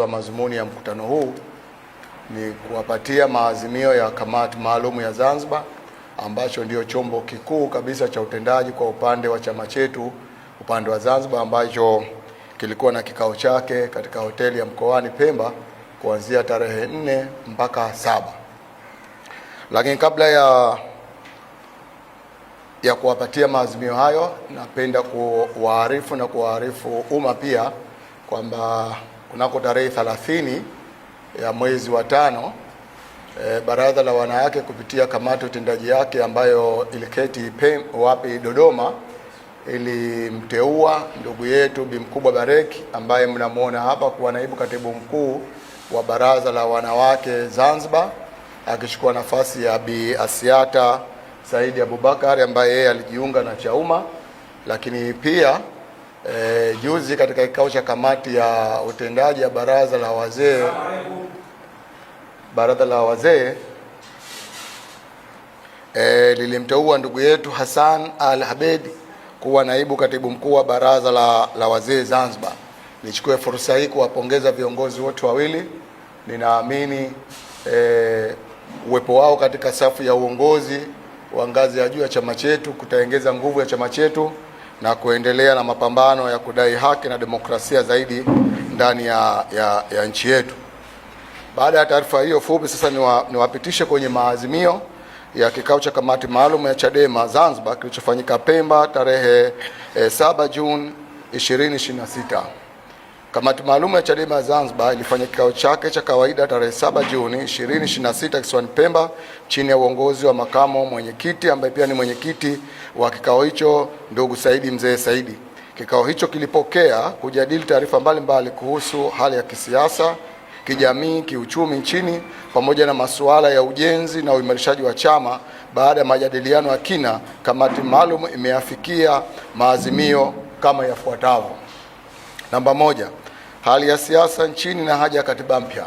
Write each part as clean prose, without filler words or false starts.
Madhumuni ya mkutano huu ni kuwapatia maazimio ya kamati maalum ya Zanzibar ambacho ndio chombo kikuu kabisa cha utendaji kwa upande wa chama chetu upande wa Zanzibar, ambacho kilikuwa na kikao chake katika hoteli ya Mkoani Pemba kuanzia tarehe 4 mpaka 7. Lakini kabla ya kuwapatia maazimio hayo, napenda kuwaarifu umma pia kwamba kunako tarehe 30 ya mwezi wa 5 Baraza la Wanawake kupitia kamati utendaji yake ambayo iliketi Dodoma ilimteua ndugu yetu Bi Mkubwa Bareki ambaye mnamuona hapa kuwa naibu katibu mkuu wa Baraza la Wanawake Zanzibar, akichukua nafasi ya Bi Asiata Saidi Abubakar ambaye yeye alijiunga na Chauma. Lakini pia juzi katika kikao cha kamati ya utendaji ya baraza la wazee lilimteua ndugu yetu Hassan Al-Habedi kuwa naibu katibu mkuu wa baraza la wazee Zanzibar. Nichukue fursa hii kuwapongeza viongozi wote wawili. Ninaamini uwepo wao katika safu ya uongozi wa ngazi ya juu ya chama chetu kutaongeza nguvu ya chama chetu na kuendelea na mapambano ya kudai haki na demokrasia zaidi ndani ya nchi yetu. Baada ya taarifa hiyo fupi, sasa niwapitishe kwenye maazimio ya kikao cha kamati maalum ya Chadema Zanzibar kilichofanyika Pemba tarehe 7 Juni 2026. Kamati maalum ya Chadema Zanzibar ilifanya kikao chake cha kawaida tarehe 7 Juni 2026 kisiwani Pemba chini ya uongozi wa makamo mwenyekiti ambaye pia ni mwenyekiti wa kikao hicho, ndugu Saidi Mzee Saidi. Kikao hicho kilipokea kujadili taarifa mbalimbali kuhusu hali ya kisiasa, kijamii, kiuchumi nchini pamoja na masuala ya ujenzi na uimarishaji wa chama. Baada ya majadiliano ya kina, kamati maalum imeafikia maazimio kama yafuatavyo. Namba 1, hali ya siasa nchini na haja ya katiba mpya.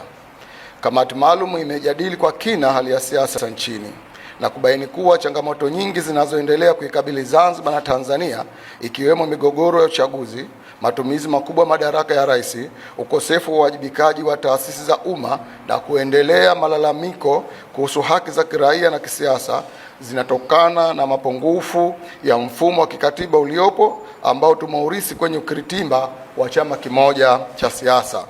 Kamati maalum imejadili kwa kina hali ya siasa nchini na kubaini kuwa changamoto nyingi zinazoendelea kuikabili Zanzibar na Tanzania, ikiwemo migogoro ya uchaguzi, matumizi makubwa madaraka ya rais, ukosefu wa uwajibikaji wa taasisi za umma na kuendelea malalamiko kuhusu haki za kiraia na kisiasa, zinatokana na mapungufu ya mfumo wa kikatiba uliopo ambao tumeurisi kwenye ukiritimba wa chama kimoja cha siasa.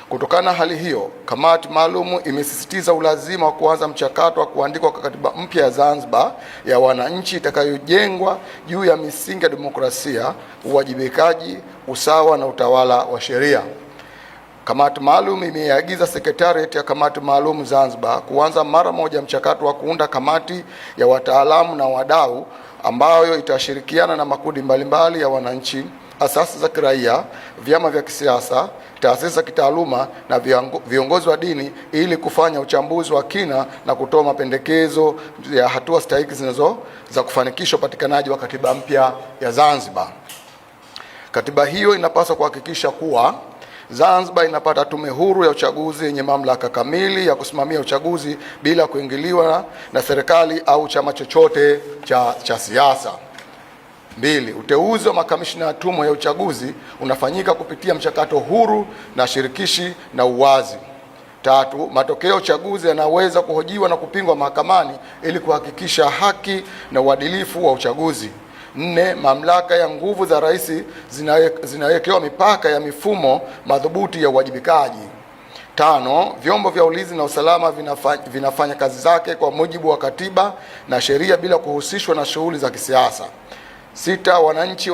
Kutokana na hali hiyo, kamati maalum imesisitiza ulazima wa kuanza mchakato wa kuandikwa kwa katiba mpya ya Zanzibar ya wananchi itakayojengwa juu ya misingi ya demokrasia, uwajibikaji, usawa na utawala wa sheria. Kamati maalum imeagiza sekretariat ya kamati maalum Zanzibar kuanza mara moja mchakato wa kuunda kamati ya wataalamu na wadau ambayo itashirikiana na makundi mbalimbali ya wananchi, asasi za kiraia, vyama vya kisiasa, taasisi za kitaaluma na viongozi wa dini ili kufanya uchambuzi wa kina na kutoa mapendekezo ya hatua stahiki za kufanikisha upatikanaji wa katiba mpya ya Zanzibar. Katiba hiyo inapaswa kuhakikisha kuwa Zanzibar inapata tume huru ya uchaguzi yenye mamlaka kamili ya kusimamia uchaguzi bila kuingiliwa na serikali au chama chochote cha siasa. 2, uteuzi wa makamishna ya tume ya uchaguzi unafanyika kupitia mchakato huru na shirikishi na uwazi. 3, matokeo ya uchaguzi yanaweza kuhojiwa na kupingwa mahakamani ili kuhakikisha haki na uadilifu wa uchaguzi. 4, mamlaka ya nguvu za rais zinawekewa mipaka ya mifumo madhubuti ya uwajibikaji. 5, vyombo vya ulinzi na usalama vinafanya kazi zake kwa mujibu wa katiba na sheria bila kuhusishwa na shughuli za kisiasa. 6, wananchi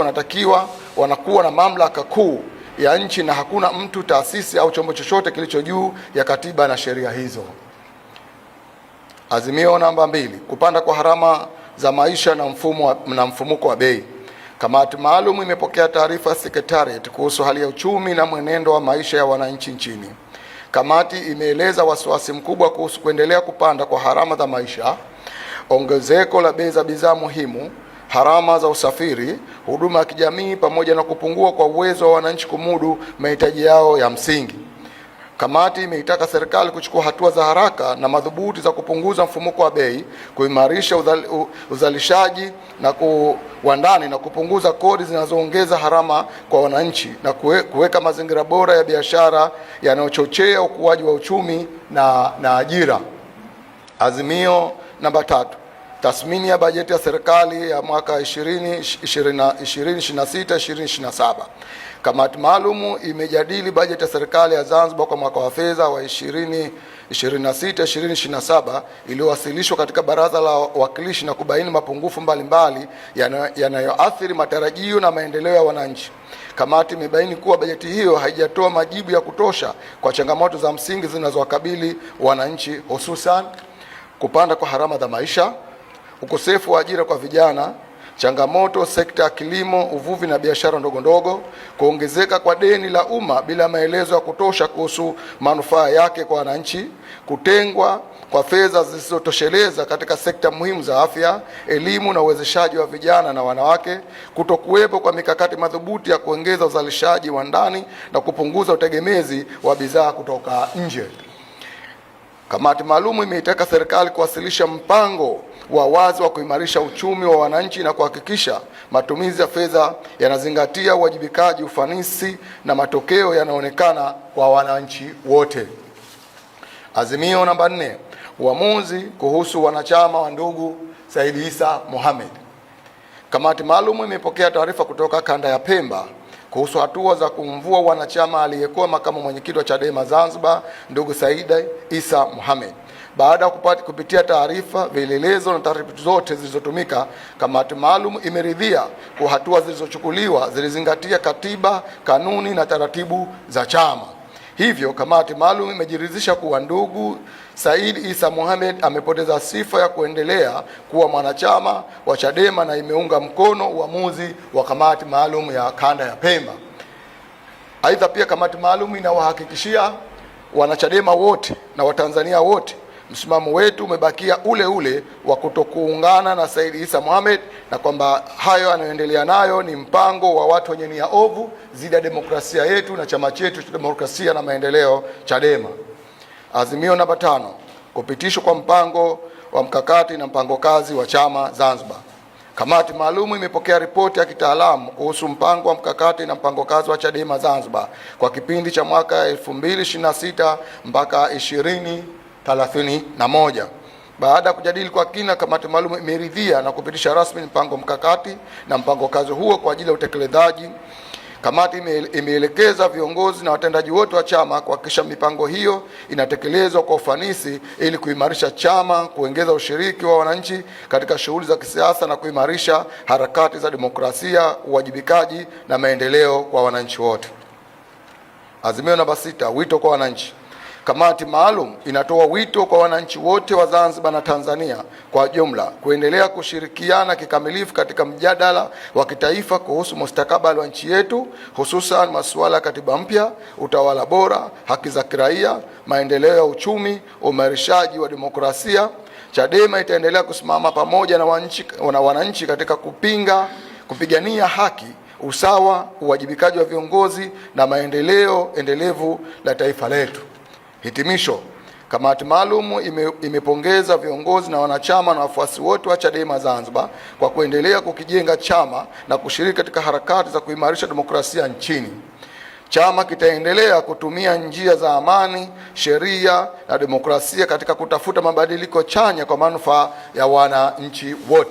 wanakuwa na mamlaka kuu ya nchi na hakuna mtu, taasisi au chombo chochote kilicho juu ya katiba na sheria hizo. Azimio namba 2, kupanda kwa gharama za maisha na mfumuko wa bei. Kamati maalum imepokea taarifa ya sekretariat kuhusu hali ya uchumi na mwenendo wa maisha ya wananchi nchini. Kamati imeeleza wasiwasi mkubwa kuhusu kuendelea kupanda kwa gharama za maisha, ongezeko la bei za bidhaa muhimu, gharama za usafiri, huduma ya kijamii pamoja na kupungua kwa uwezo wa wananchi kumudu mahitaji yao ya msingi. Kamati imeitaka serikali kuchukua hatua za haraka na madhubuti za kupunguza mfumuko wa bei, kuimarisha uzalishaji wa ndani na kupunguza kodi zinazoongeza gharama kwa wananchi na kuweka mazingira bora ya biashara yanayochochea ukuaji wa uchumi na ajira. Azimio namba 3. Tathmini ya bajeti ya serikali ya mwaka 2026-2027. Kamati maalum imejadili bajeti ya serikali ya Zanzibar kwa mwaka wa fedha wa 2026-2027 iliyowasilishwa katika Baraza la Wawakilishi na kubaini mapungufu mbalimbali yanayoathiri matarajio na maendeleo ya wananchi. Kamati imebaini kuwa bajeti hiyo haijatoa majibu ya kutosha kwa changamoto za msingi zinazowakabili wananchi, hususan kupanda kwa gharama za maisha, ukosefu wa ajira kwa vijana, changamoto sekta ya kilimo, uvuvi na biashara ndogo ndogo, kuongezeka kwa deni la umma bila maelezo ya kutosha kuhusu manufaa yake kwa wananchi, kutengwa kwa fedha zisizotosheleza katika sekta muhimu za afya, elimu na uwezeshaji wa vijana na wanawake, kutokuwepo kwa mikakati madhubuti ya kuongeza uzalishaji wa ndani na kupunguza utegemezi wa bidhaa kutoka nje. Kamati maalum imeitaka serikali kuwasilisha mpango wa wazi wa kuimarisha uchumi wa wananchi na kuhakikisha matumizi ya fedha yanazingatia uwajibikaji, ufanisi na matokeo yanaonekana kwa wananchi wote. Azimio namba 4. Uamuzi kuhusu wanachama wa ndugu Said Issa Mohamed. Kamati maalum imepokea taarifa kutoka kanda ya Pemba kuhusu hatua za kumvua wanachama aliyekuwa makamu mwenyekiti wa Chadema Zanzibar ndugu Said Issa Mohamed. Baada ya kupitia taarifa, vielelezo na taratibu zote zilizotumika, kamati maalum imeridhia kwa hatua zilizochukuliwa zilizingatia katiba, kanuni na taratibu za chama. Hivyo kamati maalum imejiridhisha kuwa ndugu Said Issa Mohamed amepoteza sifa ya kuendelea kuwa mwanachama wa Chadema na imeunga mkono uamuzi wa kamati maalum ya kanda ya Pemba. Aidha, pia kamati maalum inawahakikishia wanachadema wote na Watanzania wote msimamo wetu umebakia ule ule wa kutokuungana na Said Issa Mohamed na kwamba hayo anayoendelea nayo ni mpango wa watu wenye nia ovu dhidi ya demokrasia yetu na chama chetu cha demokrasia na maendeleo Chadema. Azimio namba 5. Kupitishwa kwa mpango wa mkakati na mpango kazi wa chama Zanzibar. Kamati maalum imepokea ripoti ya kitaalamu kuhusu mpango wa mkakati na mpango kazi wa Chadema Zanzibar kwa kipindi cha mwaka 2026 mpaka 2031. Baada ya kujadili kwa kina, kamati maalum imeridhia na kupitisha rasmi mpango mkakati na mpango kazi huo kwa ajili ya utekelezaji. Kamati imeelekeza viongozi na watendaji wote wa chama kuhakikisha mipango hiyo inatekelezwa kwa ufanisi ili kuimarisha chama, kuongeza ushiriki wa wananchi katika shughuli za kisiasa na kuimarisha harakati za demokrasia, uwajibikaji na maendeleo kwa wananchi wote. Azimio namba 6. Wito kwa wananchi. Kamati maalum inatoa wito kwa wananchi wote wa Zanzibar na Tanzania kwa jumla kuendelea kushirikiana kikamilifu katika mjadala wa kitaifa kuhusu mustakabali wa nchi yetu, hususan masuala ya katiba mpya, utawala bora, haki za kiraia, maendeleo ya uchumi, uimarishaji wa demokrasia. Chadema itaendelea kusimama pamoja na wananchi katika kupigania haki, usawa, uwajibikaji wa viongozi na maendeleo endelevu la taifa letu. Hitimisho. Kamati maalum imepongeza viongozi na wanachama na wafuasi wote wa Chadema Zanzibar kwa kuendelea kukijenga chama na kushiriki katika harakati za kuimarisha demokrasia nchini. Chama kitaendelea kutumia njia za amani, sheria na demokrasia katika kutafuta mabadiliko chanya kwa manufaa ya wananchi wote.